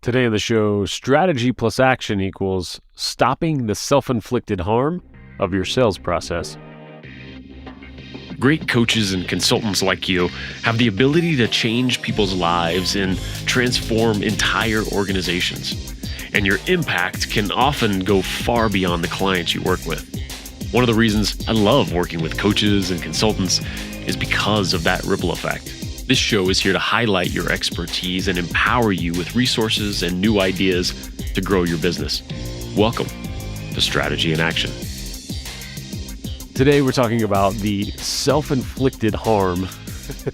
Today on the show, strategy plus action equals stopping the self-inflicted harm of your sales process. Great coaches and consultants like you have the ability to change people's lives and transform entire organizations. And your impact can often go far beyond the clients you work with. One of the reasons I love working with coaches and consultants is because of that ripple effect. This show is here to highlight your expertise and empower you with resources and new ideas to grow your business. Welcome to Strategy in Action. Today, we're talking about the self-inflicted harm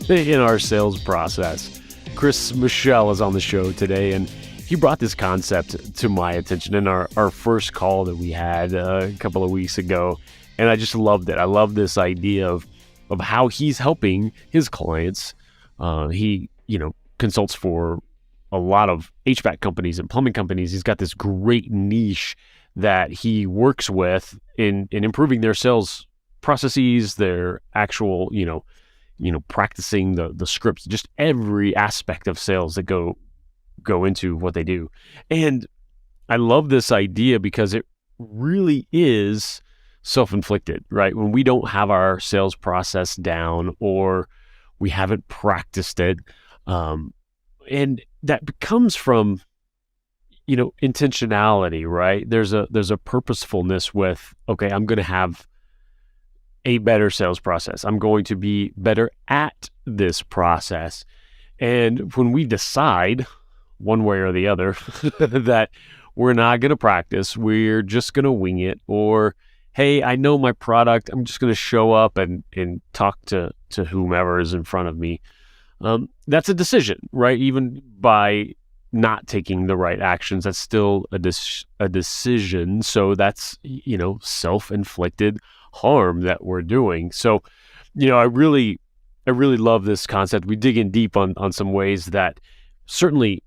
in our sales process. Chris Michel is on the show today, and he brought this concept to my attention in our first call that we had a couple of weeks ago, and I just loved it. I love this idea of how he's helping his clients. He consults for a lot of HVAC companies and plumbing companies. He's got this great niche that he works with in improving their sales processes, their actual, practicing the scripts, just every aspect of sales that go into what they do. And I love this idea because it really is self-inflicted, right? When we don't have our sales process down or we haven't practiced it, and that comes from, intentionality, right? There's a purposefulness with, okay, I'm going to have a better sales process. I'm going to be better at this process. And when we decide one way or the other that we're not going to practice, we're just going to wing it, or, hey, I know my product, I'm just going to show up and talk to whomever is in front of me. That's a decision, right? Even by not taking the right actions, that's still a decision. So that's, self-inflicted harm that we're doing. So, I really love this concept. We dig in deep on some ways that certainly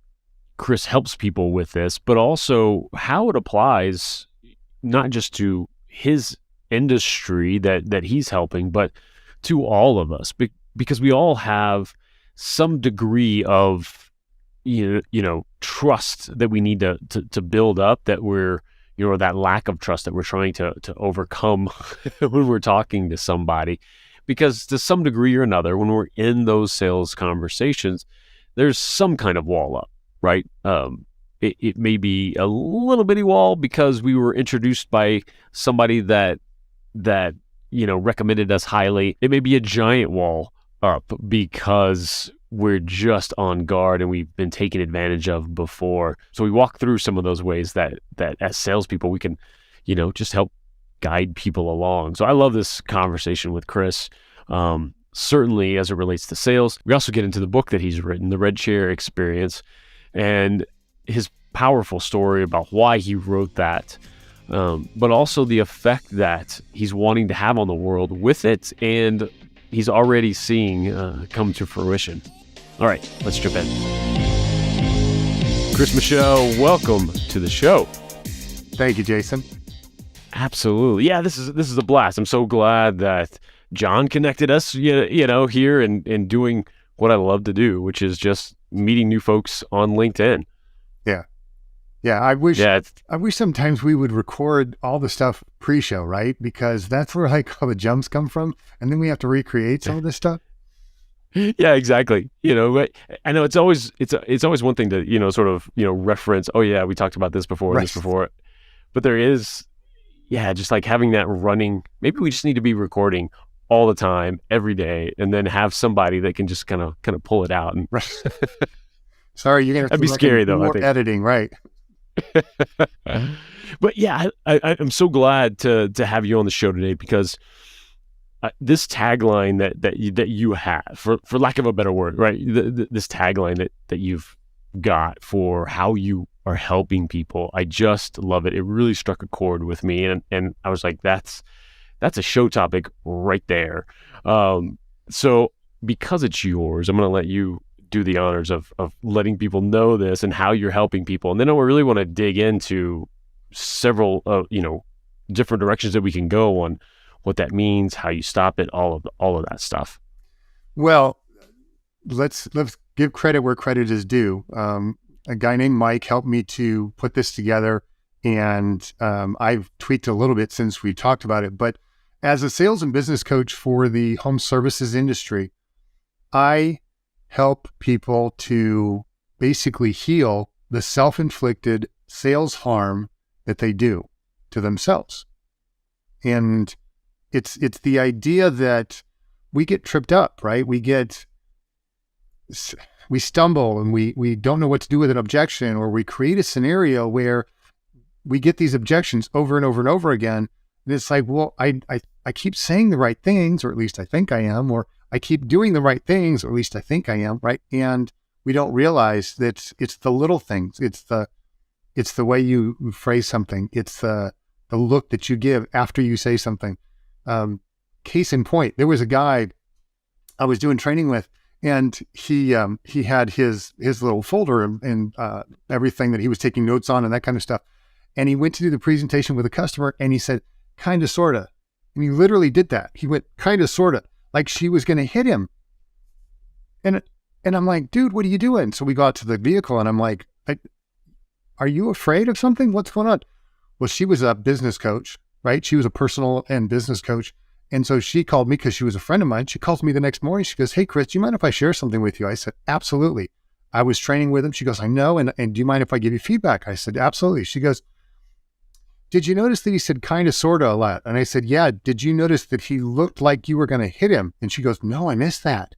Chris helps people with this, but also how it applies not just to his industry that he's helping, but to all of us, because we all have some degree of, trust that we need to build up, that we're, that lack of trust that we're trying to overcome when we're talking to somebody. Because to some degree or another, when we're in those sales conversations, there's some kind of wall up, right? It may be a little bitty wall because we were introduced by somebody that recommended us highly. It may be a giant wall up because we're just on guard and we've been taken advantage of before. So we walk through some of those ways that as salespeople, we can, just help guide people along. So I love this conversation with Chris, certainly as it relates to sales. We also get into the book that he's written, The Red Chair Experience, and his powerful story about why he wrote that, but also the effect that he's wanting to have on the world with it, and he's already seeing come to fruition. All right, let's jump in. Chris Michel, welcome to the show. Thank you, Jason. Absolutely. Yeah, this is a blast. I'm so glad that John connected us, here and doing what I love to do, which is just meeting new folks on LinkedIn. Yeah. I wish sometimes we would record all the stuff pre-show, right? Because that's where all the jumps come from. And then we have to recreate some of this stuff. Yeah, exactly. But I know it's always one thing to, sort of, reference, oh yeah, we talked about this before, right. This before. But there is, just like having that running, maybe we just need to be recording all the time, every day, and then have somebody that can just kind of pull it out. And right. Sorry, you're going to have to be scary though. More I think editing, right? But yeah, I'm so glad to have you on the show today, because this tagline that you have, for lack of a better word, right? This tagline that you've got for how you are helping people, I just love it. It really struck a chord with me, and I was like, that's a show topic right there. So because it's yours, I'm going to let you do the honors of letting people know this and how you're helping people. And then I really want to dig into several, different directions that we can go on what that means, how you stop it, all of that stuff. Well, let's give credit where credit is due. a guy named Mike helped me to put this together. And I've tweaked a little bit since we talked about it. But as a sales and business coach for the home services industry, I help people to basically heal the self-inflicted sales harm that they do to themselves. And it's the idea that we get tripped up, right? We stumble and we don't know what to do with an objection, or we create a scenario where we get these objections over and over and over again. And it's like, well, I keep saying the right things, or at least I think I am, or I keep doing the right things, or at least I think I am, right? And we don't realize that it's the little things. It's the way you phrase something. It's the look that you give after you say something. Case in point, there was a guy I was doing training with, and he had his little folder and everything that he was taking notes on and that kind of stuff. And he went to do the presentation with a customer, and he said, kind of, sort of. And he literally did that. He went, kind of, sort of, like she was going to hit him. And I'm like, dude, what are you doing? So we got to the vehicle, and I'm like, are you afraid of something? What's going on? Well, she was a business coach, right? She was a personal and business coach. And so she called me because she was a friend of mine. She calls me the next morning. She goes, hey, Chris, do you mind if I share something with you? I said, absolutely. I was training with him. She goes, I know. And do you mind if I give you feedback? I said, absolutely. She goes, did you notice that he said kind of, sort of a lot? And I said, yeah. Did you notice that he looked like you were going to hit him? And she goes, no, I missed that.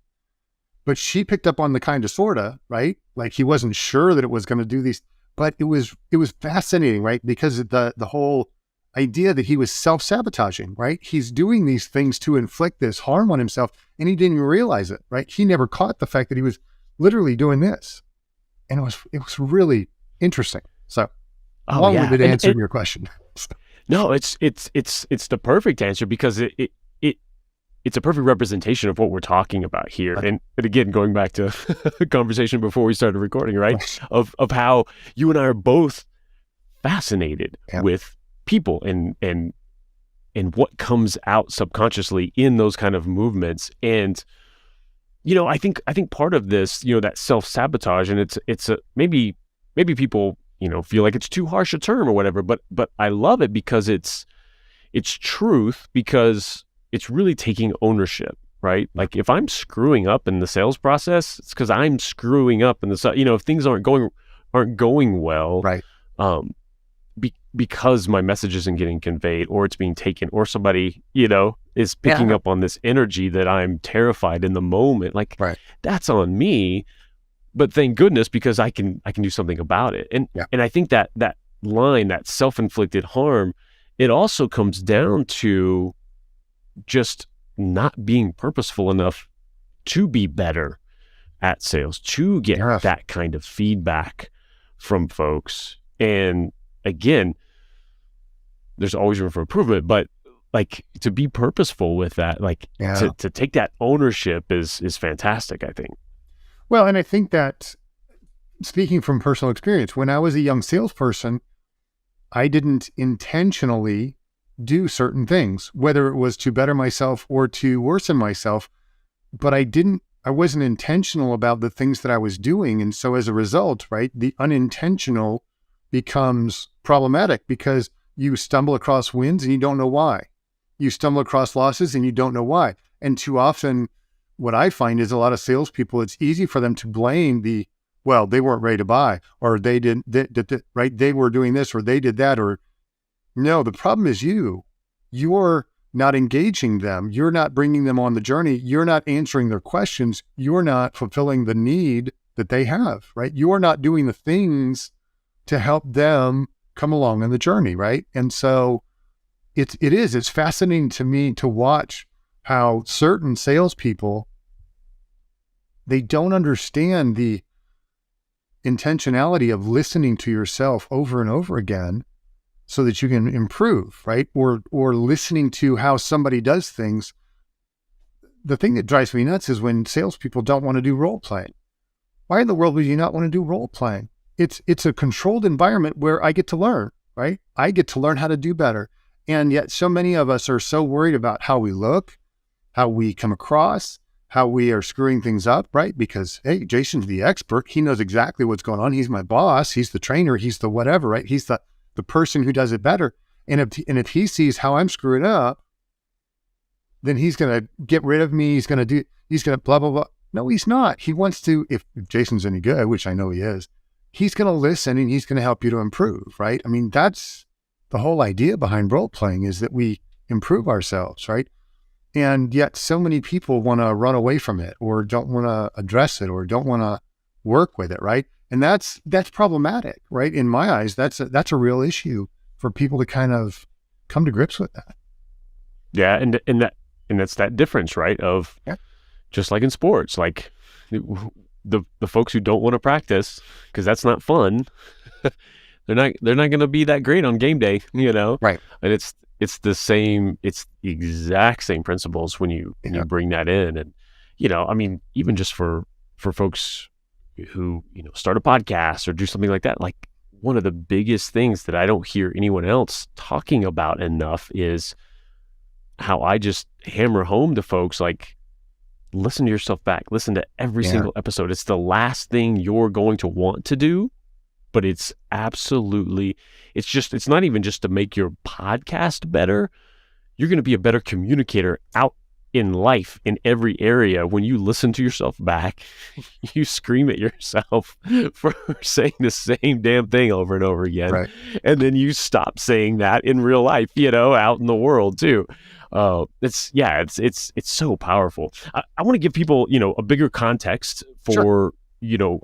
But she picked up on the kind of, sort of, right? Like he wasn't sure that it was going to do these, but it was fascinating, right? Because the whole idea that he was self-sabotaging, right? He's doing these things to inflict this harm on himself, and he didn't even realize it, right? He never caught the fact that he was literally doing this. And it was really interesting. So long-winded answer to your question. No, it's the perfect answer, because it's a perfect representation of what we're talking about here. And again, going back to the conversation before we started recording, right? Of how you and I are both fascinated with people and what comes out subconsciously in those kind of movements. And, I think part of this, that self-sabotage, and it's maybe people, feel like it's too harsh a term or whatever, but I love it because it's truth, because it's really taking ownership, right? Like if I'm screwing up in the sales process, it's because I'm screwing up in the, if things aren't going well, right? Because my message isn't getting conveyed, or it's being taken, or somebody, is picking up on this energy that I'm terrified in the moment. Like that's on me, but thank goodness, because I can do something about it. And I think that line, that self-inflicted harm, it also comes down to just not being purposeful enough to be better at sales, to get that kind of feedback from folks. And again, there's always room for improvement, but like to be purposeful with that, like to take that ownership is fantastic, I think. Well, and I think that, speaking from personal experience, when I was a young salesperson, I didn't intentionally do certain things, whether it was to better myself or to worsen myself, but I wasn't intentional about the things that I was doing. And so as a result, right, the unintentional becomes problematic, because you stumble across wins and you don't know why. You stumble across losses and you don't know why. And too often, what I find is a lot of salespeople, it's easy for them to blame they weren't ready to buy, or they didn't, right? They were doing this, or they did that, or no, the problem is you're not engaging them. You're not bringing them on the journey. You're not answering their questions. You're not fulfilling the need that they have, right? You're not doing the things to help them come along on the journey, right? And so it's fascinating to me to watch how certain salespeople, they don't understand the intentionality of listening to yourself over and over again so that you can improve, right? Or listening to how somebody does things. The thing that drives me nuts is when salespeople don't want to do role playing. Why in the world would you not want to do role playing? It's a controlled environment where I get to learn, right? I get to learn how to do better. And yet so many of us are so worried about how we look, how we come across, how we are screwing things up, right? Because, hey, Jason's the expert. He knows exactly what's going on. He's my boss. He's the trainer. He's the whatever, right? He's the person who does it better. And if he sees how I'm screwing up, then he's going to get rid of me. He's going to blah, blah, blah. No, he's not. He wants to, if Jason's any good, which I know he is, he's going to listen and he's going to help you to improve, right? I mean, that's the whole idea behind role playing, is that we improve ourselves, right? And yet so many people want to run away from it, or don't want to address it, or don't want to work with it, right? And that's problematic, right? In my eyes, that's a real issue for people to kind of come to grips with that. Yeah, and that's that difference, right? Of just like in sports, like the folks who don't want to practice because that's not fun, they're not going to be that great on game day, Right. And it's the exact same principles when you bring that in. And I mean, even just for folks who start a podcast or do something like that, like one of the biggest things that I don't hear anyone else talking about enough is how I just hammer home to folks, like, listen to yourself back, listen to every single episode. It's the last thing you're going to want to do, but it's absolutely, it's not even just to make your podcast better. You're going to be a better communicator out in life in every area. When you listen to yourself back, you scream at yourself for saying the same damn thing over and over again. Right. And then you stop saying that in real life, out in the world too. It's so powerful. I want to give people, a bigger context for,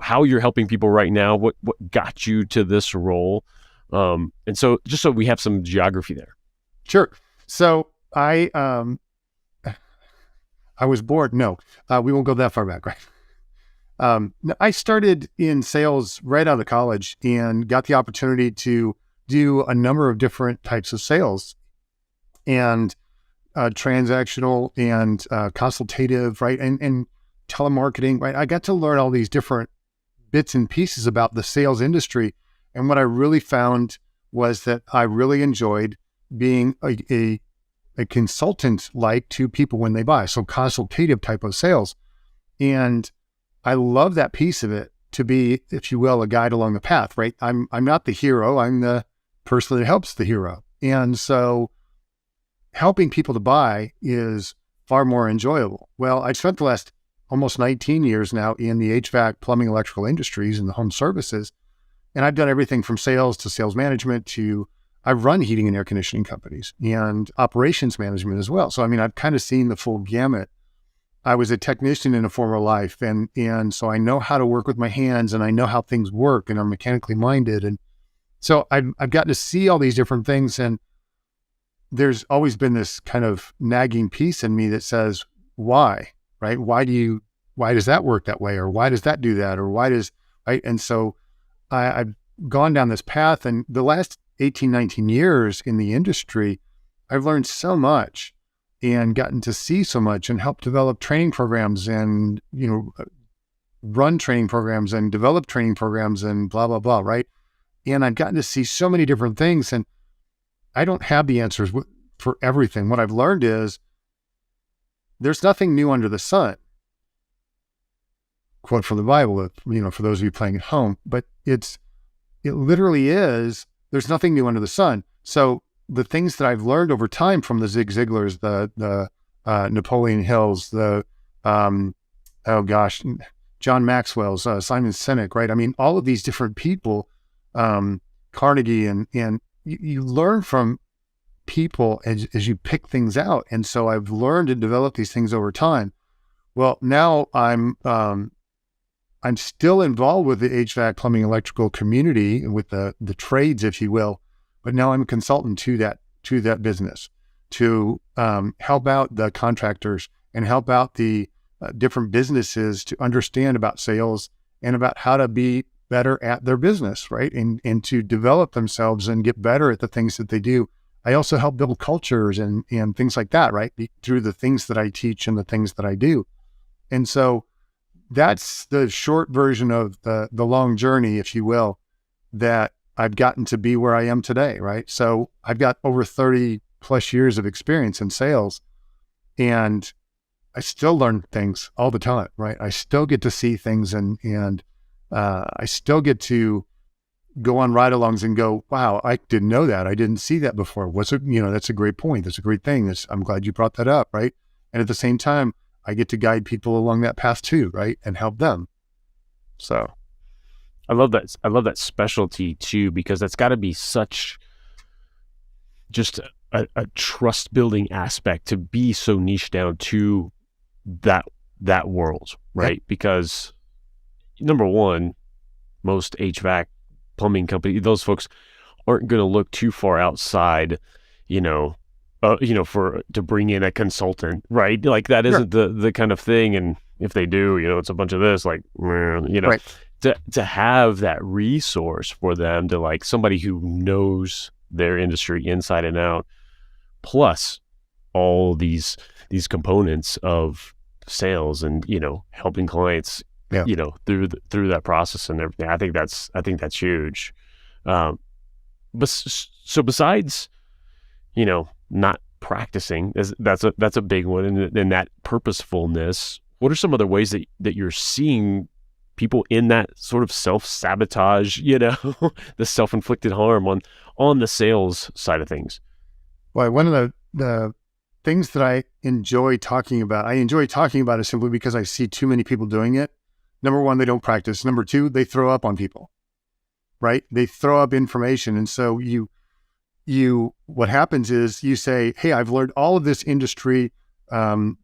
how you're helping people right now, what got you to this role. And so just so we have some geography there. Sure. So I was bored. No, we won't go that far back, right? I started in sales right out of college and got the opportunity to do a number of different types of sales, and transactional and consultative, right? And telemarketing, right? I got to learn all these different bits and pieces about the sales industry. And what I really found was that I really enjoyed being a consultant like to people when they buy. So consultative type of sales. And I love that piece of it, to be, if you will, a guide along the path, right? I'm not the hero. I'm the person that helps the hero. And so helping people to buy is far more enjoyable. Well, I spent the last almost 19 years now in the HVAC, plumbing, electrical industries and the home services. And I've done everything from sales to sales management to I've run heating and air conditioning companies and operations management as well. So, I mean, I've kind of seen the full gamut. I was a technician in a former life. And so I know how to work with my hands, and I know how things work, and I'm mechanically minded. And so I've gotten to see all these different things. And there's always been this kind of nagging piece in me that says, why, right? Why does that work that way? Or why does that do that? Or right? And so I've gone down this path, and the last 18, 19 years in the industry, I've learned so much and gotten to see so much and help develop training programs and, run training programs and develop training programs and blah, blah, blah, right? And I've gotten to see so many different things, and I don't have the answers for everything. What I've learned is there's nothing new under the sun. Quote from the Bible, for those of you playing at home, but it literally is, there's nothing new under the sun. So the things that I've learned over time from the Zig Ziglars, the Napoleon Hills, John Maxwell's, Simon Sinek, right? I mean, all of these different people, Carnegie, and you learn from people as you pick things out. And so I've learned and developed these things over time. Well, now I'm still involved with the HVAC, plumbing, electrical community, with the trades, if you will, but now I'm a consultant to that business, to help out the contractors and help out the different businesses to understand about sales and about how to be better at their business, right? And to develop themselves and get better at the things that they do. I also help build cultures and things like that, right? Through the things that I teach and the things that I do. And so that's the short version of the long journey, if you will, that I've gotten to be where I am today, right? So I've got over 30 plus years of experience in sales, and I still learn things all the time, right? I still get to see things and I still get to go on ride-alongs and go, wow, I didn't know that. I didn't see that before. That's a great point. That's a great thing. I'm glad you brought that up, right? And at the same time, I get to guide people along that path too, right? And help them. So I love that. I love that specialty too, because that's got to be such just a trust building aspect to be so niche down to that world, right? Yep. Because number one, most HVAC plumbing company, those folks aren't going to look too far outside, to bring in a consultant, right? Like that isn't the kind of thing. And if they do, it's a bunch of this, like, Right. to have that resource for them, to like somebody who knows their industry inside and out, plus all these components of sales and, helping clients, Yeah. through that process and everything. I think that's huge. But so besides, not practicing, that's a big one. And that purposefulness, what are some other ways that you're seeing people in that sort of self-sabotage, the self-inflicted harm on the sales side of things? Well, one of the things that I enjoy talking about it simply because I see too many people doing it. Number one, they don't practice. Number two, they throw up on people, right? They throw up information. And so what happens is you say, hey, I've learned all of this industry,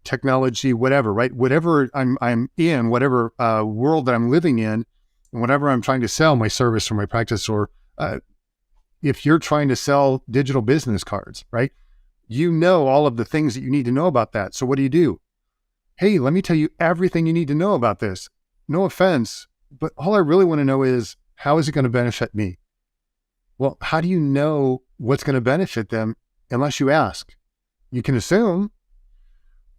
technology, whatever, right? Whatever I'm in, whatever world that I'm living in, and whatever I'm trying to sell, my service or my practice, or if you're trying to sell digital business cards, right? All of the things that you need to know about that. So what do? Hey, let me tell you everything you need to know about this. No offense, but all I really want to know is, how is it going to benefit me? Well, how do you know what's going to benefit them unless you ask? You can assume.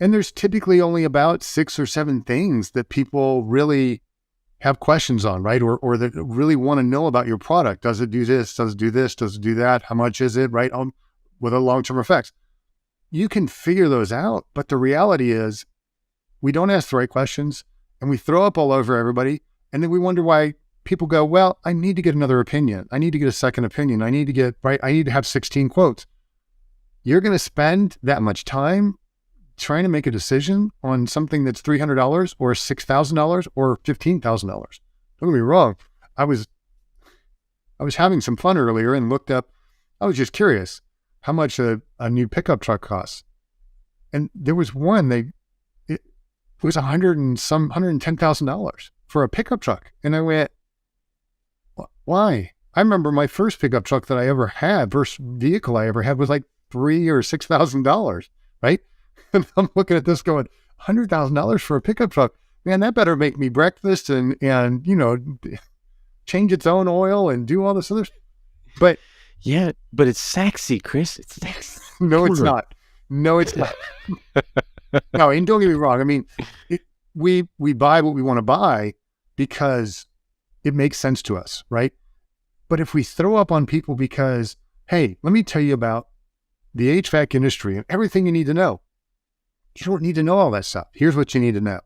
And there's typically only about 6 or 7 things that people really have questions on, right? Or that really want to know about your product. Does it do this? Does it do this? Does it do that? How much is it, right? What are long-term effects? You can figure those out, but the reality is we don't ask the right questions and we throw up all over everybody. And then we wonder why people go, well, I need to get another opinion. I need to get a second opinion. I need to have 16 quotes. You're going to spend that much time trying to make a decision on something that's $300 or $6,000 or $15,000. Don't get me wrong. I was having some fun earlier and looked up. I was just curious how much a new pickup truck costs. And there was one, it was $110,000 for a pickup truck. And I went, why? I remember my first pickup truck that I ever had, first vehicle I ever had, was like $3,000 or $6,000, right? And I'm looking at this going, $100,000 for a pickup truck. Man, that better make me breakfast and change its own oil and do all this other stuff. But yeah, but it's sexy, Chris. It's sexy. No, it's not. No, it's not. No, and don't get me wrong. I mean, we buy what we want to buy because it makes sense to us, right? But if we throw up on people because, hey, let me tell you about the HVAC industry and everything you need to know. You don't need to know all that stuff. Here's what you need to know.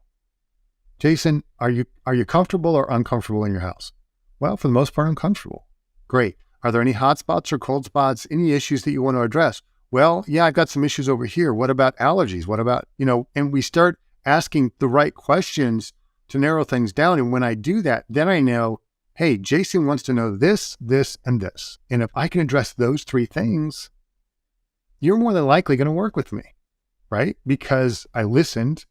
Jason, are you comfortable or uncomfortable in your house? Well, for the most part, I'm comfortable. Great. Are there any hot spots or cold spots? Any issues that you want to address? Well, yeah, I've got some issues over here. What about allergies? What about, and we start asking the right questions to narrow things down. And when I do that, then I know, hey, Jason wants to know this, this, and this. And if I can address those 3 things, you're more than likely going to work with me, right? Because I listened,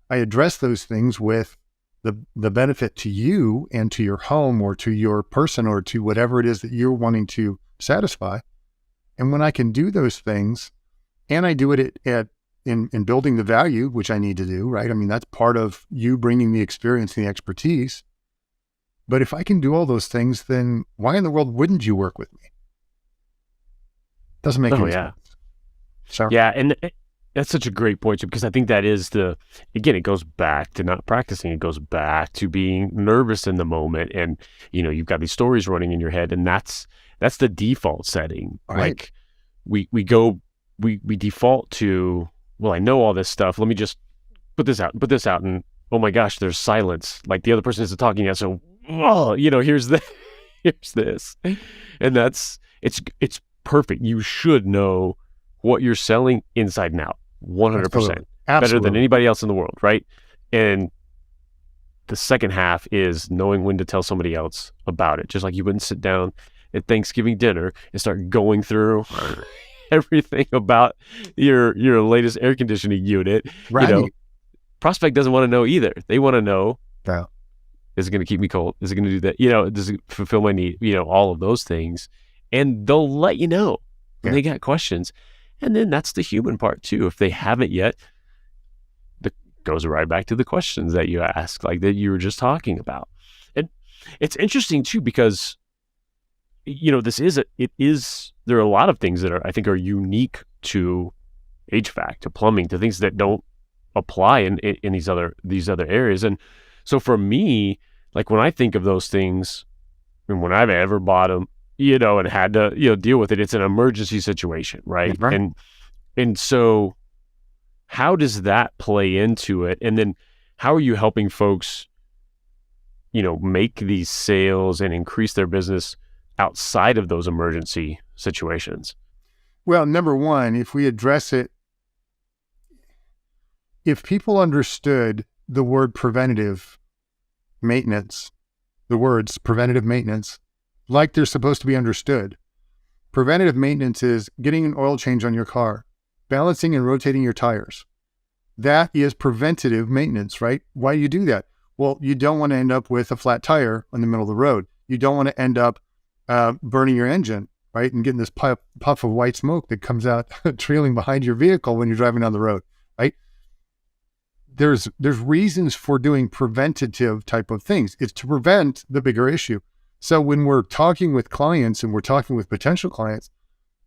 I addressed those things with the benefit to you and to your home or to your person or to whatever it is that you're wanting to satisfy. And when I can do those things, and I do it in building the value, which I need to do, right? I mean, that's part of you bringing the experience and the expertise. But if I can do all those things, then why in the world wouldn't you work with me? Doesn't make any sense. So yeah, and that's such a great point, because I think that is again, it goes back to not practicing. It goes back to being nervous in the moment. And, you've got these stories running in your head, and that's the default setting. Right. Like we default to, well, I know all this stuff. Let me just put this out, and oh my gosh, there's silence. Like the other person isn't talking yet, so here's the here's this, and it's perfect. You should know what you're selling inside and out, 100%, better than anybody else in the world, right? And the second half is knowing when to tell somebody else about it. Just like you wouldn't sit down at Thanksgiving dinner and start going through everything about your latest air conditioning unit. Right. Prospect doesn't want to know either. They want to know, Yeah. is it going to keep me cold? Is it going to do that? Does it fulfill my need? All of those things. And they'll let you know when they got questions. And then that's the human part too. If they haven't yet, goes right back to the questions that you ask, like that you were just talking about. And it's interesting too, because there are a lot of things that I think are unique to HVAC, to plumbing, to things that don't apply in these other areas. And so for me, like when I think of those things, and when I've ever bought them, and had to deal with it, it's an emergency situation, right? Right. And so how does that play into it? And then how are you helping folks, make these sales and increase their business outside of those emergency situations? Well, number one, if we address it, if people understood the word preventative maintenance, the words preventative maintenance, like they're supposed to be understood. Preventative maintenance is getting an oil change on your car, balancing and rotating your tires. That is preventative maintenance, right? Why do you do that? Well, you don't want to end up with a flat tire in the middle of the road. You don't want to end up burning your engine, right? And getting this puff of white smoke that comes out trailing behind your vehicle when you're driving down the road, right? There's reasons for doing preventative type of things. It's to prevent the bigger issue. So when we're talking with clients and we're talking with potential clients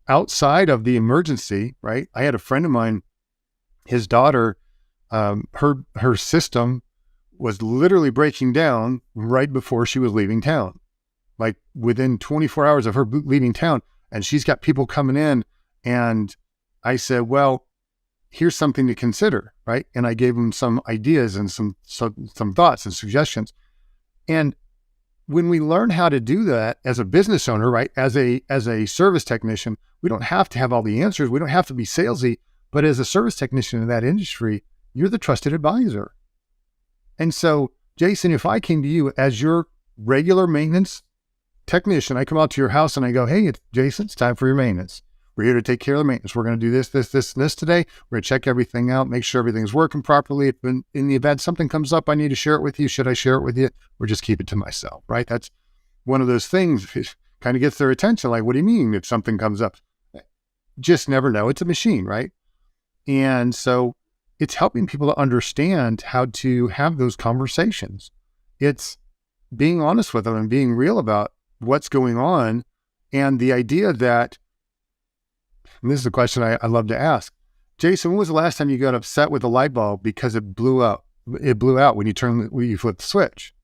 outside of the emergency, right? I had a friend of mine, his daughter, her system was literally breaking down right before she was leaving town, like within 24 hours of her leaving town. And she's got people coming in. And I said, well, here's something to consider, right? And I gave him some ideas and some thoughts and suggestions. And when we learn how to do that as a business owner, right? As a service technician, we don't have to have all the answers. We don't have to be salesy, but as a service technician in that industry, you're the trusted advisor. And so, Jason, if I came to you as your regular maintenance technician, I come out to your house and I go, hey, it's Jason, it's time for your maintenance. We're here to take care of the maintenance. We're going to do this, and this today. We're going to check everything out, make sure everything's working properly. If in the event something comes up, I need to share it with you. Should I share it with you or just keep it to myself, right? That's one of those things. It kind of gets their attention. Like, what do you mean if something comes up? Just never know. It's a machine, right? And so it's helping people to understand how to have those conversations. It's being honest with them and being real about what's going on. And the idea that, and this is a question I love to ask. Jason, when was the last time you got upset with a light bulb because it blew out? It blew out when you flip the switch.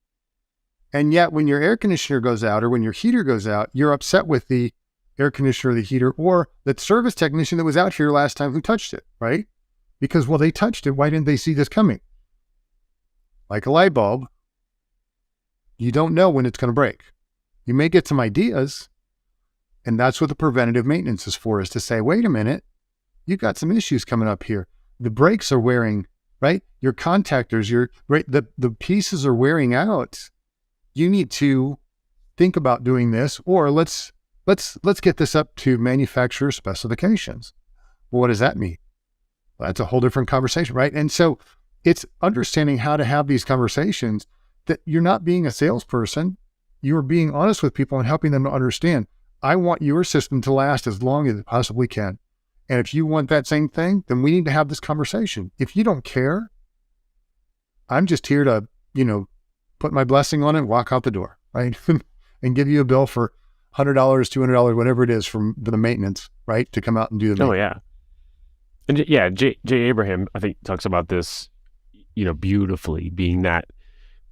And yet when your air conditioner goes out or when your heater goes out, you're upset with the air conditioner or the heater or the service technician that was out here last time who touched it, right? Because, well, they touched it. Why didn't they see this coming? Like a light bulb, you don't know when it's going to break. You may get some ideas. And that's what the preventative maintenance is for, is to say, wait a minute, you've got some issues coming up here. The brakes are wearing, right? Your contactors, the pieces are wearing out. You need to think about doing this, or let's get this up to manufacturer specifications. Well, what does that mean? Well, that's a whole different conversation, right? And so it's understanding how to have these conversations, that you're not being a salesperson. You're being honest with people and helping them to understand. I want your system to last as long as it possibly can. And if you want that same thing, then we need to have this conversation. If you don't care, I'm just here to, put my blessing on it and walk out the door, right? And give you a bill for $100, $200, whatever it is for the maintenance, right? To come out and do the maintenance. Oh, yeah. And yeah, Jay Abraham, I think, talks about this, beautifully, being that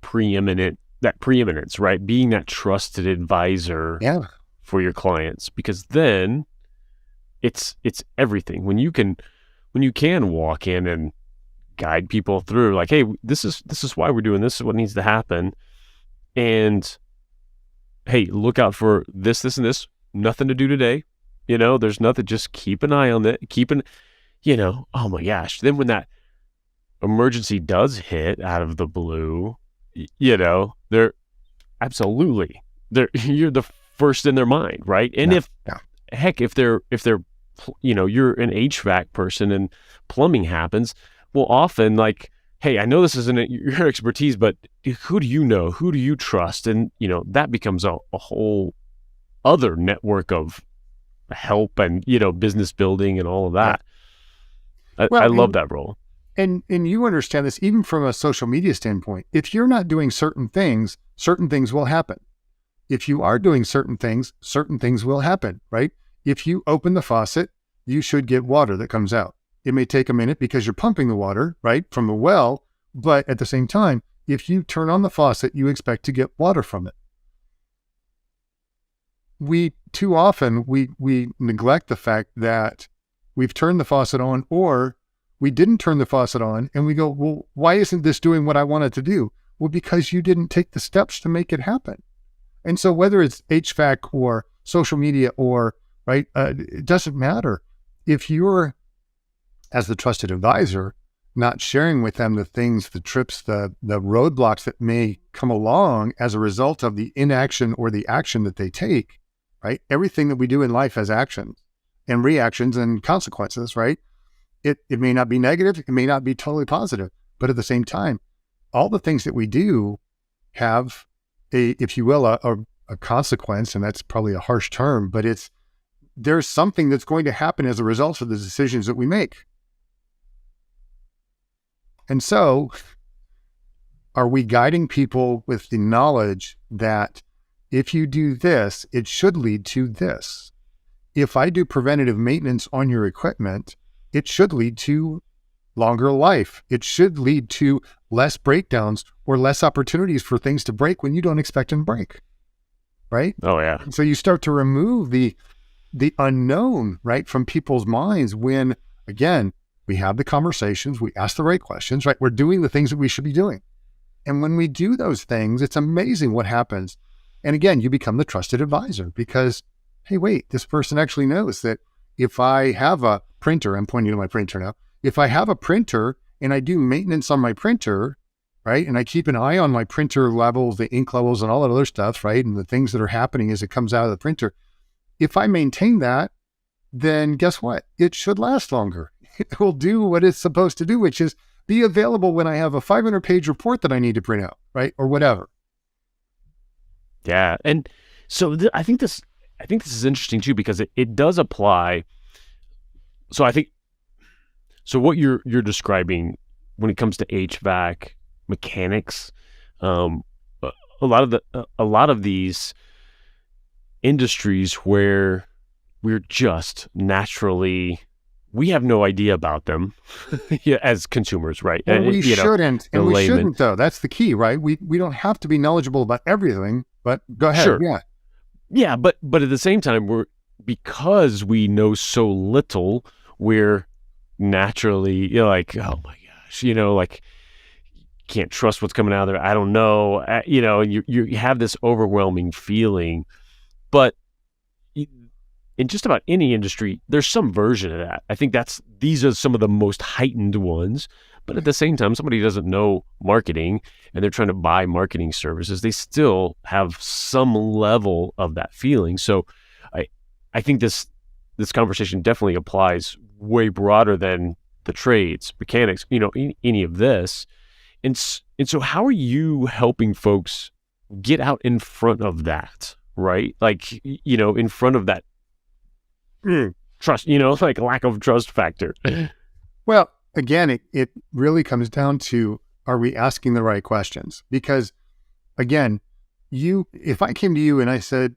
preeminence, right? Being that trusted advisor. Yeah. For your clients, because then it's everything. When you can walk in and guide people through, like, hey, this is why we're doing this, is what needs to happen. And hey, look out for this, and this. Nothing to do today. There's nothing. Just keep an eye on that. Oh my gosh. Then when that emergency does hit out of the blue, they're absolutely, you're the first in their mind, right? And if they're, you're an HVAC person and plumbing happens, well, often, like, hey, I know this isn't your expertise, but who do you know? Who do you trust? And, that becomes a whole other network of help and, business building and all of that. I love that role. And you understand this even from a social media standpoint. If you're not doing certain things will happen. If you are doing certain things will happen, right? If you open the faucet, you should get water that comes out. It may take a minute because you're pumping the water, right, from the well, but at the same time, if you turn on the faucet, you expect to get water from it. Too often we neglect the fact that we've turned the faucet on, or we didn't turn the faucet on, and we go, well, why isn't this doing what I want it to do? Well, because you didn't take the steps to make it happen. And so whether it's HVAC or social media or, right, it doesn't matter. If you're, as the trusted advisor, not sharing with them the things, the trips, the roadblocks that may come along as a result of the inaction or the action that they take, right? Everything that we do in life has actions and reactions and consequences, right? It may not be negative, it may not be totally positive, but at the same time, all the things that we do have if you will, a consequence, and that's probably a harsh term, but there's something that's going to happen as a result of the decisions that we make. And so, are we guiding people with the knowledge that if you do this, it should lead to this? If I do preventative maintenance on your equipment, it should lead to longer life. It should lead to less breakdowns or less opportunities for things to break when you don't expect them to break, right? Oh, yeah. And so you start to remove the unknown, right, from people's minds when, again, we have the conversations, we ask the right questions, right? We're doing the things that we should be doing. And when we do those things, it's amazing what happens. And again, you become the trusted advisor because, hey, wait, this person actually knows that if I have a printer, I'm pointing to my printer now, if I have a printer and I do maintenance on my printer, right, and I keep an eye on my printer levels, the ink levels and all that other stuff, right, and the things that are happening as it comes out of the printer, if I maintain that, then guess what? It should last longer. It will do what it's supposed to do, which is be available when I have a 500-page report that I need to print out, right, or whatever. Yeah, and so I think this is interesting too because it does apply. So so what you're describing when it comes to HVAC mechanics, a lot of these industries where we're just naturally, we have no idea about them as consumers, right? Well, we shouldn't, and we shouldn't though. That's the key, right? We don't have to be knowledgeable about everything, but go ahead. Sure. Yeah. Yeah, but at the same time, because we know so little, we're naturally, like, oh my gosh, like, can't trust what's coming out of there. I don't know, and you have this overwhelming feeling. But in just about any industry, there's some version of that. I think these are some of the most heightened ones. But at the same time, somebody who doesn't know marketing and they're trying to buy marketing services, they still have some level of that feeling. So I think this conversation definitely applies way broader than the trades, mechanics, any of this. And so how are you helping folks get out in front of that, right? Like, in front of that trust, like lack of trust factor. Well, again, it really comes down to, are we asking the right questions? Because again, if I came to you and I said,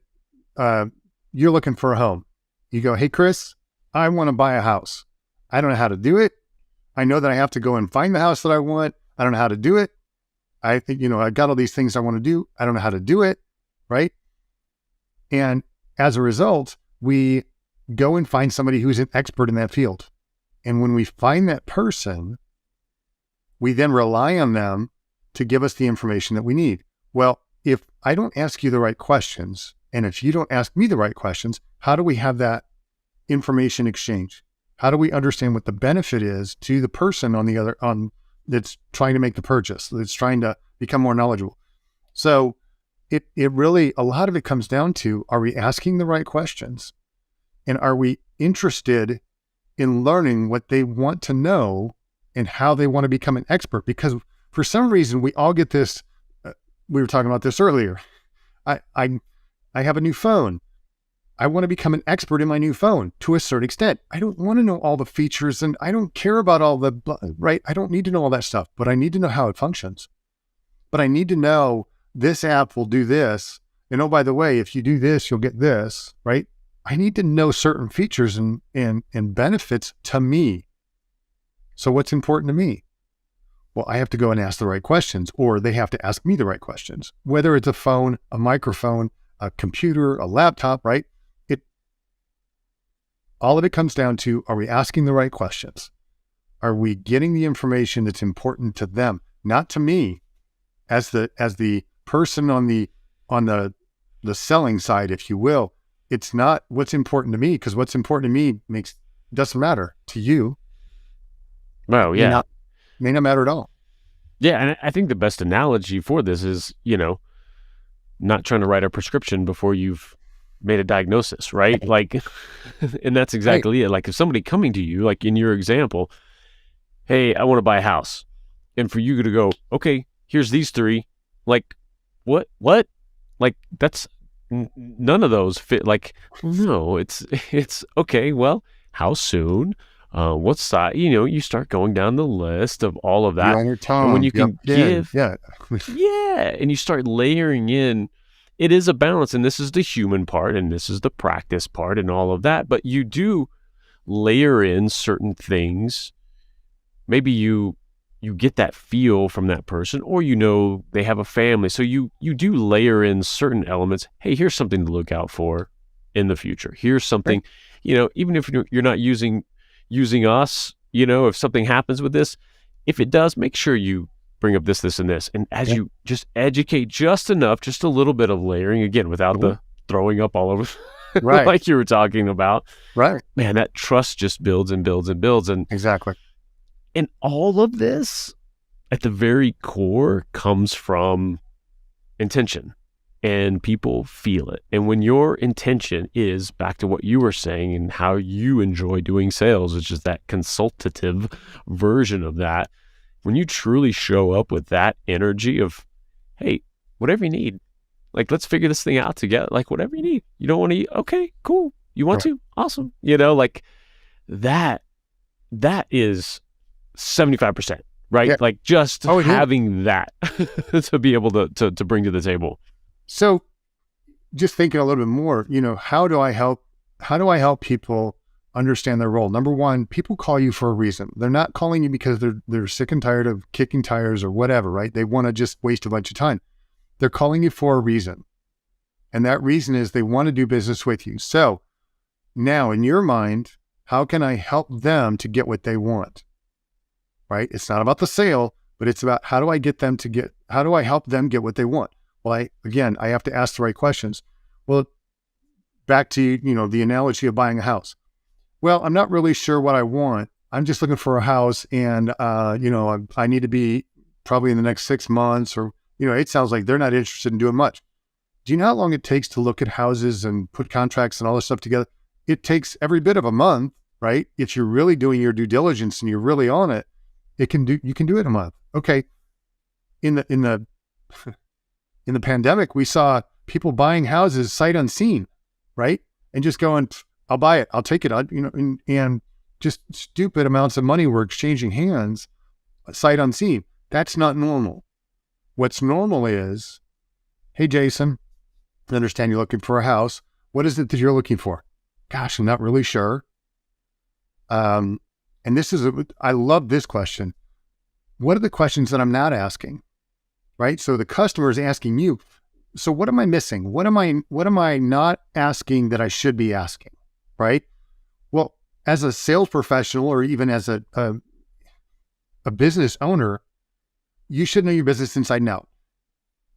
you're looking for a home, you go, hey, Chris, I want to buy a house. I don't know how to do it. I know that I have to go and find the house that I want. I don't know how to do it. I think, I've got all these things I want to do. I don't know how to do it. Right. And as a result, we go and find somebody who's an expert in that field. And when we find that person, We then rely on them to give us the information that we need. Well, if I don't ask you the right questions, and if you don't ask me the right questions, how do we have that information exchange? How do we understand what the benefit is to the person that's trying to make the purchase, that's trying to become more knowledgeable? So it really, a lot of it comes down to, are we asking the right questions? And are we interested in learning what they want to know and how they want to become an expert? Because for some reason, we all get this, we were talking about this earlier. I have a new phone. I want to become an expert in my new phone to a certain extent. I don't want to know all the features, and I don't care about all the, right? I don't need to know all that stuff, but I need to know how it functions. But I need to know this app will do this. And oh, by the way, if you do this, you'll get this, right? I need to know certain features and benefits to me. So what's important to me? Well, I have to go and ask the right questions, or they have to ask me the right questions, whether it's a phone, a microphone, a computer, a laptop, right? All of it comes down to, are we asking the right questions? Are we getting the information that's important to them, not to me as the person on the selling side, if you will? It's not what's important to me, because what's important to me doesn't matter to you. Well, yeah. May not matter at all. Yeah. And I think the best analogy for this is, not trying to write a prescription before you've made a diagnosis, right? Like, and that's exactly it. Like if somebody coming to you, like in your example, hey, I want to buy a house. And for you to go, okay, here's these three. Like, what? Like that's, none of those fit. Like, no, it's okay. Well, how soon? What size? You start going down the list of all of that. On your tongue. And when you can give, yeah, and you start layering in. It is a balance, and this is the human part, and this is the practice part, and all of that. But you do layer in certain things. Maybe you get that feel from that person, or they have a family, so you do layer in certain elements. Hey, here's something to look out for in the future. Here's something, even if you're not using us, if something happens with this, if it does, make sure you bring up this, and this. And as you just educate just enough, just a little bit of layering, again, without the throwing up all over, right? Like you were talking about. Right. Man, that trust just builds and builds and builds. And exactly. And all of this, at the very core, comes from intention. And people feel it. And when your intention is, back to what you were saying and how you enjoy doing sales, which is that consultative version of that, when you truly show up with that energy of, hey, whatever you need, like, let's figure this thing out together, like whatever you need. You don't want to eat? Okay, cool. You want to? Awesome. Like that is 75%, right? Yeah. Like just having that to be able to bring to the table. So just thinking a little bit more, how do I help people understand their role? Number one, people call you for a reason. They're not calling you because they're sick and tired of kicking tires or whatever, right? They want to just waste a bunch of time. They're calling you for a reason. And that reason is they want to do business with you. So now in your mind, how can I help them to get what they want? Right? It's not about the sale, but it's about how do I help them get what they want? Well, I have to ask the right questions. Well, back to, the analogy of buying a house. Well, I'm not really sure what I want. I'm just looking for a house, and, I need to be probably in the next 6 months, or, it sounds like they're not interested in doing much. Do you know how long it takes to look at houses and put contracts and all this stuff together? It takes every bit of a month, right? If you're really doing your due diligence and you're really on it, you can do it in a month. Okay. In the pandemic, we saw people buying houses sight unseen, right? And just going, I'll buy it, I'll take it, and just stupid amounts of money were exchanging hands, sight unseen. That's not normal. What's normal is, hey, Jason, I understand you're looking for a house. What is it that you're looking for? Gosh, I'm not really sure. And I love this question. What are the questions that I'm not asking? Right? So the customer is asking you, so what am I missing? What am I not asking that I should be asking? Right? Well, as a sales professional, or even as a business owner, you should know your business inside and out.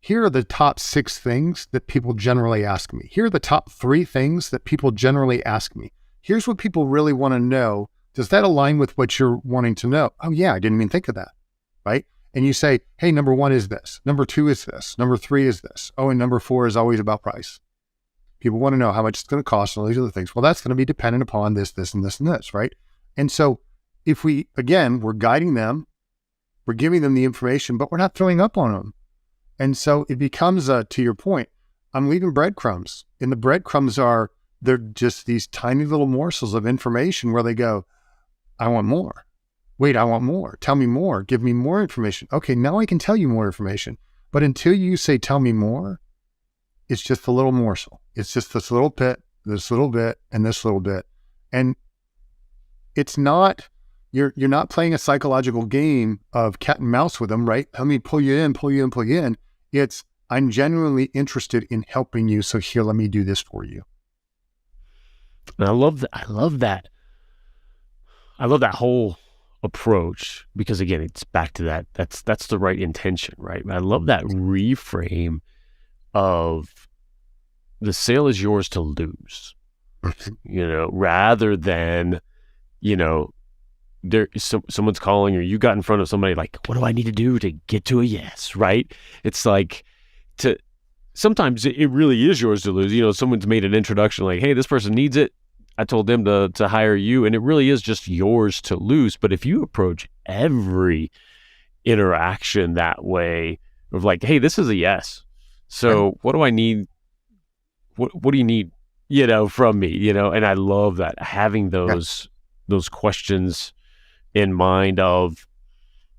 Here are the top 6 things that people generally ask me. Here are the top 3 things that people generally ask me. Here's what people really want to know. Does that align with what you're wanting to know? Oh yeah, I didn't even think of that, right? And you say, hey, number 1 is this. Number 2 is this. Number 3 is this. Oh, and number 4 is always about price. People want to know how much it's going to cost and all these other things. Well, that's going to be dependent upon this, this, and this, and this, right? And so if we're guiding them, we're giving them the information, but we're not throwing up on them. And so it becomes, to your point, I'm leaving breadcrumbs. And the breadcrumbs they're just these tiny little morsels of information where they go, I want more. Wait, I want more. Tell me more. Give me more information. Okay, now I can tell you more information. But until you say, tell me more, it's just a little morsel. It's just this little bit, and this little bit. And it's not, you're not playing a psychological game of cat and mouse with them, right? Let me pull you in, pull you in, pull you in. It's, I'm genuinely interested in helping you. So here, let me do this for you. And I love that. I love that whole approach, because again, it's back to that. That's the right intention, right? I love that reframe of the sale is yours to lose, rather than, someone's calling or you got in front of somebody like, what do I need to do to get to a yes, right? It's like, sometimes it really is yours to lose. Someone's made an introduction like, hey, this person needs it. I told them to hire you, and it really is just yours to lose. But if you approach every interaction that way of like, hey, this is a yes. So what do I need? What do you need, from me, and I love that, having those questions in mind of,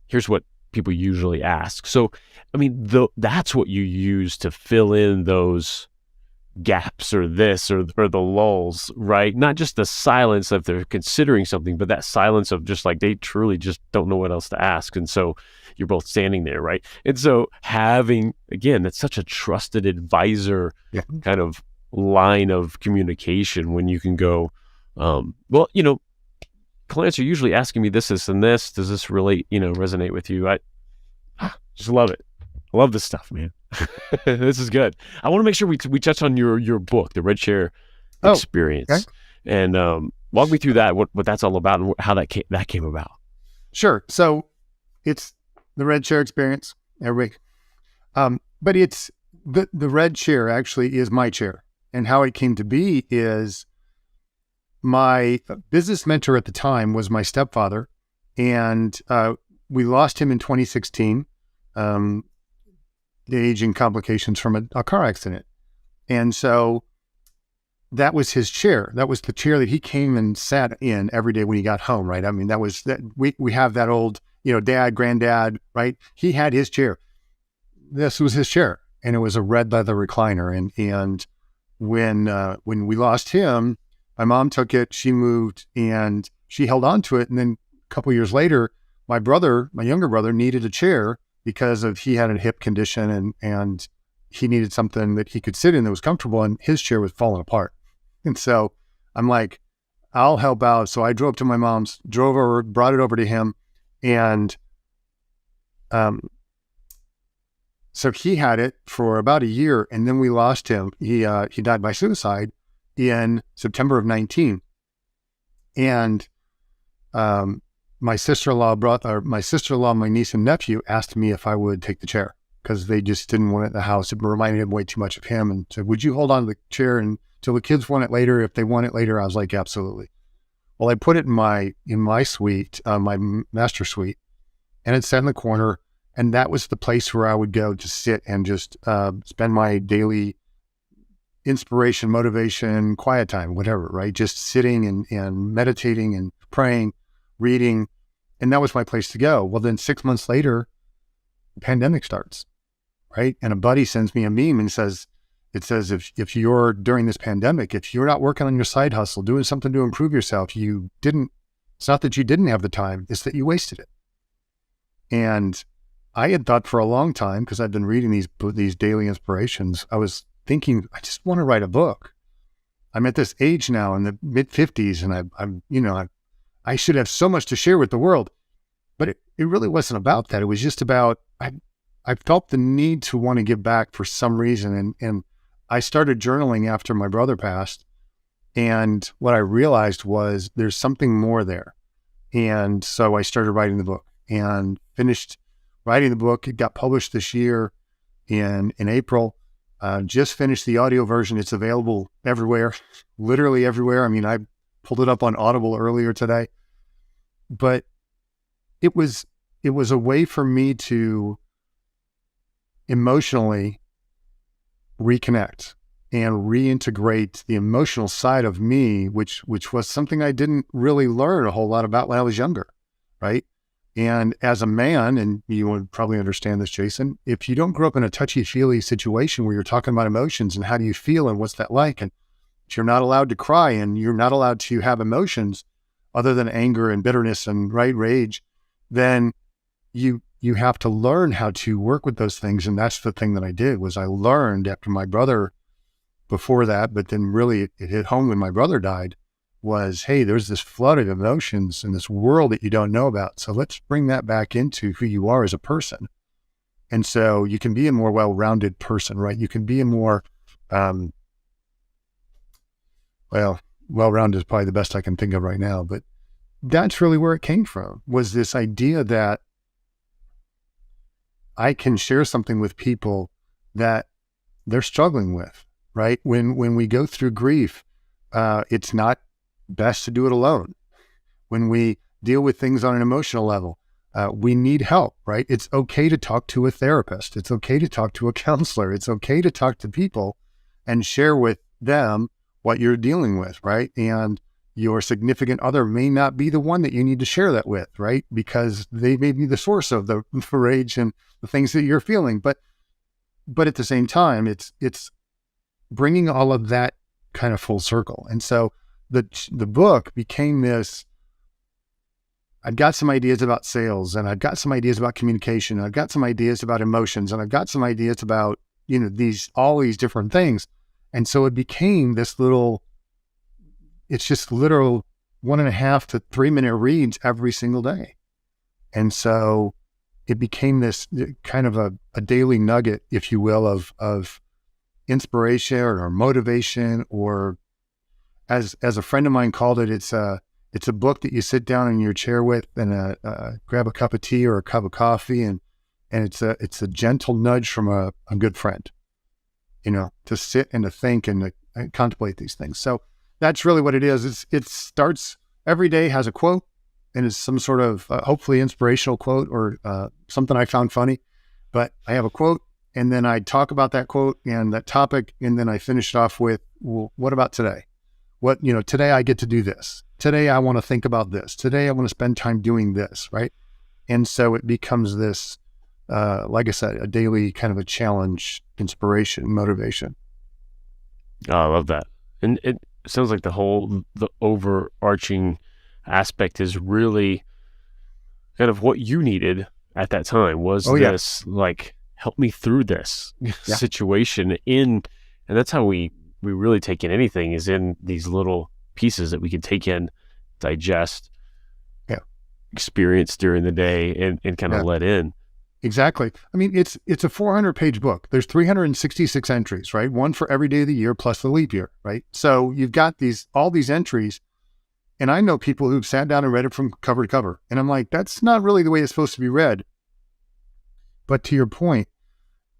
here's what people usually ask. So, I mean, that's what you use to fill in those gaps or this or the lulls, right? Not just the silence if they're considering something, but that silence of just like, they truly just don't know what else to ask. And so you're both standing there, right? And so having, again, that's such a trusted advisor kind of line of communication when you can go, clients are usually asking me this, and this. Does this really, resonate with you? I just love it. I love this stuff, man. This is good. I want to make sure we touch on your book, the Red Chair Experience, okay. And walk me through that, what that's all about, and how that came about. Sure. So it's the Red Chair Experience, everybody. But it's the red chair actually is my chair, and how it came to be is my business mentor at the time was my stepfather, and we lost him in 2016. The aging complications from a car accident. And so that was his chair. That was the chair that he came and sat in every day when he got home, right? I mean, that was that we have that old, dad, granddad, right? He had his chair. This was his chair, and it was a red leather recliner. And when we lost him, my mom took it, she moved, and she held on to it. And then a couple years later, my younger brother needed a chair because he had a hip condition and he needed something that he could sit in that was comfortable, and his chair was falling apart. And so I'm like, I'll help out. So I drove to my mom's, drove over, brought it over to him. And so he had it for about a year, and then we lost him. He died by suicide in September of 19. And my sister-in-law, my niece and nephew asked me if I would take the chair because they just didn't want it in the house. It reminded them way too much of him, and said, would you hold on to the chair until the kids want it later? If they want it later, I was like, absolutely. Well, I put it in my suite, my master suite, and it sat in the corner. And that was the place where I would go to sit and just spend my daily inspiration, motivation, quiet time, whatever, right? Just sitting and meditating and praying, reading. And that was my place to go. Well, then 6 months later, the pandemic starts, right? And a buddy sends me a meme and says, if you're during this pandemic, if you're not working on your side hustle, doing something to improve yourself, it's not that you didn't have the time, it's that you wasted it. And I had thought for a long time, because I've been reading these daily inspirations, I was thinking, I just want to write a book. I'm at this age now in the mid 50s, and I should have so much to share with the world. But it really wasn't about that. It was just about, I felt the need to want to give back for some reason. And I started journaling after my brother passed. And what I realized was there's something more there. And so I started writing the book and finished writing the book. It got published this year in April. Just finished the audio version. It's available everywhere, literally everywhere. I mean, I pulled it up on Audible earlier today. But it was a way for me to emotionally reconnect and reintegrate the emotional side of me, which was something I didn't really learn a whole lot about when I was younger, right? And as a man, and you would probably understand this, Jason, if you don't grow up in a touchy-feely situation where you're talking about emotions and how do you feel and what's that like, and you're not allowed to cry and you're not allowed to have emotions other than anger and bitterness and rage, then you have to learn how to work with those things. And that's the thing that I did, was I learned after my brother, before that, but then really it hit home when my brother died, was, hey, there's this flood of emotions in this world that you don't know about. So let's bring that back into who you are as a person. And so you can be a more well-rounded person, right? You can be a more, well-rounded is probably the best I can think of right now, but that's really where it came from, was this idea that I can share something with people that they're struggling with, right? When we go through grief, it's not best to do it alone. When we deal with things on an emotional level, we need help, right? It's okay to talk to a therapist. It's okay to talk to a counselor. It's okay to talk to people and share with them what you're dealing with, right? And your significant other may not be the one that you need to share that with, right? Because they may be the source of the rage and the things that you're feeling. But at the same time, it's bringing all of that kind of full circle. And so the book became this, I've got some ideas about sales, and I've got some ideas about communication, and I've got some ideas about emotions, and I've got some ideas about, all these different things. And so it became this little, it's just literal 1.5 to 3 minute reads every single day. And so it became this kind of a daily nugget, if you will, of inspiration or motivation, or as a friend of mine called it, it's a book that you sit down in your chair with and grab a cup of tea or a cup of coffee, and it's a gentle nudge from a good friend, to sit and to think and to contemplate these things. So that's really what it is. It starts every day, has a quote, and it's some sort of hopefully inspirational quote or something I found funny. But I have a quote, and then I talk about that quote and that topic, and then I finish it off with, well, what about today? Today I get to do this. Today I want to think about this. Today I want to spend time doing this, right? And so it becomes this, like I said, a daily kind of a challenge, inspiration, motivation. Oh, I love that. And it sounds like the overarching aspect is really kind of what you needed at that time was this, like, help me through this situation and that's how we really take in anything, is in these little pieces that we can take in, digest, experience during the day and kind of let in. Exactly. I mean, it's a 400-page book. There's 366 entries, right? One for every day of the year plus the leap year, right? So you've got all these entries, and I know people who've sat down and read it from cover to cover, and I'm like, that's not really the way it's supposed to be read. But to your point,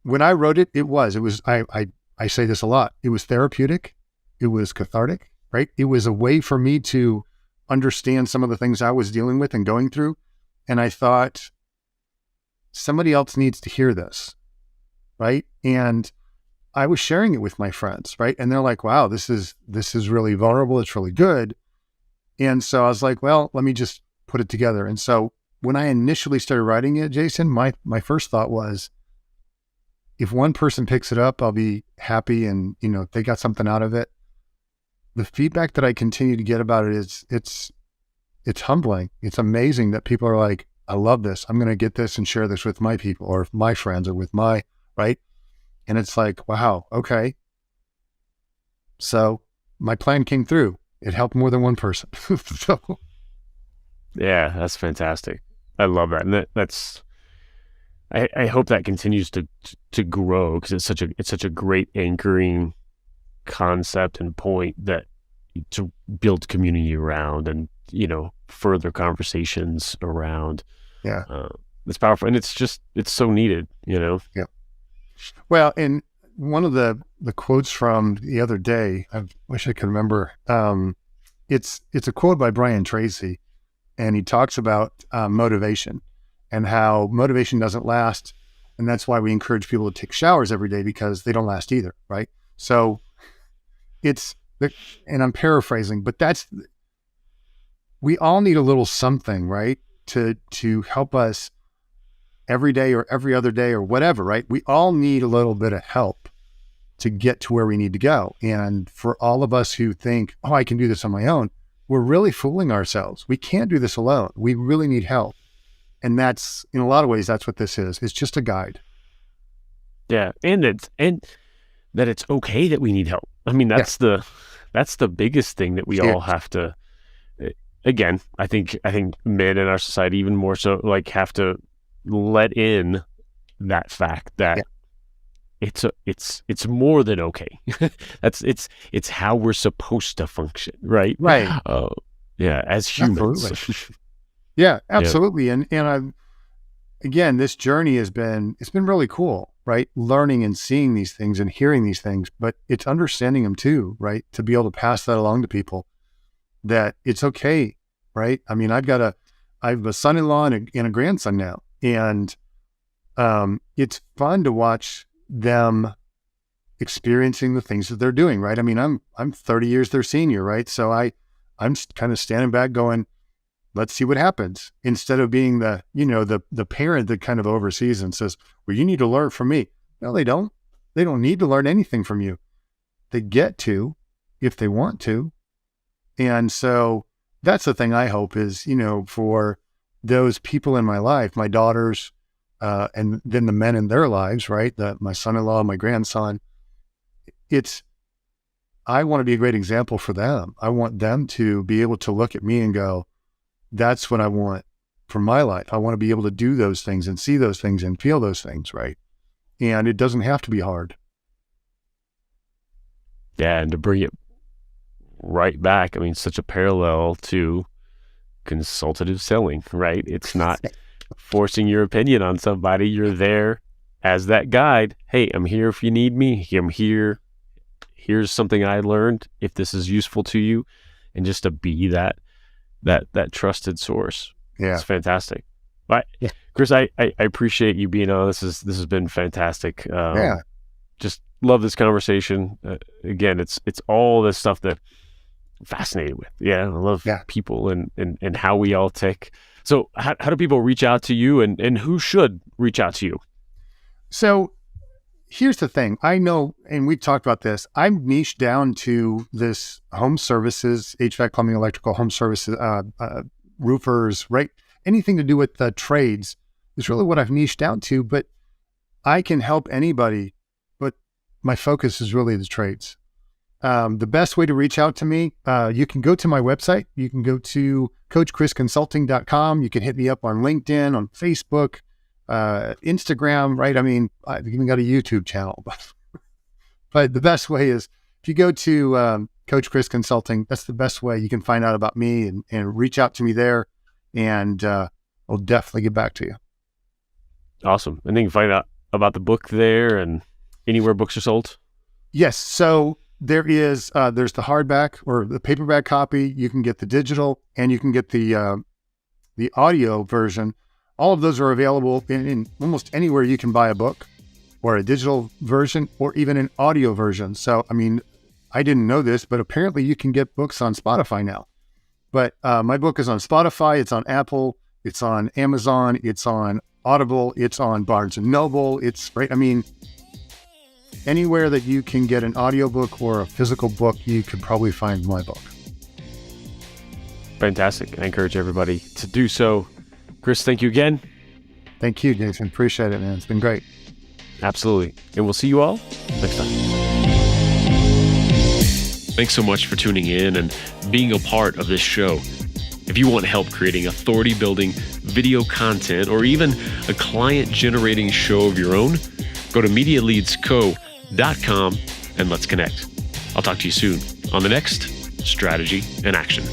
when I wrote it, I say this a lot. It was therapeutic. It was cathartic, right? It was a way for me to understand some of the things I was dealing with and going through. And I thought, somebody else needs to hear this, right? And I was sharing it with my friends, right? And they're like, wow, this is really vulnerable. It's really good. And so I was like, well, let me just put it together. And so when I initially started writing it, Jason, my first thought was, if one person picks it up, I'll be happy, and they got something out of it. The feedback that I continue to get about it is it's humbling. It's amazing that people are like, I love this. I'm going to get this and share this with my people or my friends or with my, right? And it's like, wow, okay. So my plan came through. It helped more than one person. So. Yeah, that's fantastic. I love that. And that's, I hope that continues to grow, because it's such a great anchoring concept and point that to build community around, and, further conversations around. Yeah. It's powerful, and it's so needed, Yeah. Well, and one of the quotes from the other day, I wish I could remember. It's a quote by Brian Tracy, and he talks about motivation and how motivation doesn't last. And that's why we encourage people to take showers every day, because they don't last either. Right. So and I'm paraphrasing, but we all need a little something, right? To help us every day or every other day or whatever, right? We all need a little bit of help to get to where we need to go. And for all of us who think, oh, I can do this on my own, we're really fooling ourselves. We can't do this alone. We really need help. And that's, in a lot of ways, that's what this is. It's just a guide. Yeah. And that it's okay that we need help. I mean, that's the biggest thing that we all have to, again, I think men in our society, even more so, like, have to let in that fact that it's more than okay. it's how we're supposed to function, right? Right. As humans. Absolutely. Yeah, absolutely. Yeah. And again, this journey it's been really cool, right? Learning and seeing these things and hearing these things, but it's understanding them too, right? To be able to pass that along to people, that it's okay, right? I mean, I have a son-in-law and a grandson now, and it's fun to watch them experiencing the things that they're doing, right? I mean, I'm 30 years their senior, right? So I'm kind of standing back going, let's see what happens, instead of being the parent that kind of oversees and says, well, you need to learn from me. No, they don't. They don't need to learn anything from you. They get to, if they want to. And so that's the thing I hope is, for those people in my life, my daughters, and then the men in their lives, right? My son-in-law, my grandson, I want to be a great example for them. I want them to be able to look at me and go, that's what I want for my life. I want to be able to do those things and see those things and feel those things, right? And it doesn't have to be hard. Yeah, and to bring it right back, I mean, such a parallel to consultative selling, right? It's not forcing your opinion on somebody. You're there as that guide. Hey, I'm here if you need me. I'm here. Here's something I learned, if this is useful to you, and just to be that trusted source. Yeah. It's fantastic. But Chris, I appreciate you being on. This has been fantastic. Just love this conversation. Again, it's all this stuff that I'm fascinated with. Yeah. I love people and how we all tick. So how do people reach out to you, and who should reach out to you? So here's the thing. I know, and we've talked about this, I'm niched down to this home services, HVAC, plumbing, electrical, home services, roofers, right? Anything to do with the trades is really what I've niched down to, but I can help anybody, but my focus is really the trades. The best way to reach out to me, you can go to my website. You can go to coachchrisconsulting.com. You can hit me up on LinkedIn, on Facebook, Instagram, right? I mean, I've even got a YouTube channel, but the best way is if you go to Coach Chris Consulting, that's the best way you can find out about me and reach out to me there, and I'll definitely get back to you. Awesome. And then you can find out about the book there and anywhere books are sold. Yes. So there's the hardback or the paperback copy. You can get the digital, and you can get the audio version. All of those are available in almost anywhere you can buy a book, or a digital version, or even an audio version. So, I mean, I didn't know this, but apparently you can get books on Spotify now. But my book is on Spotify, it's on Apple, it's on Amazon, it's on Audible, it's on Barnes & Noble. It's right. I mean, anywhere that you can get an audiobook or a physical book, you could probably find my book. Fantastic. I encourage everybody to do so. Chris, thank you again. Thank you, Jason. Appreciate it, man. It's been great. Absolutely. And we'll see you all next time. Thanks so much for tuning in and being a part of this show. If you want help creating authority building video content or even a client generating show of your own, go to MediaLeadsCo.com and let's connect. I'll talk to you soon on the next Strategy in Action.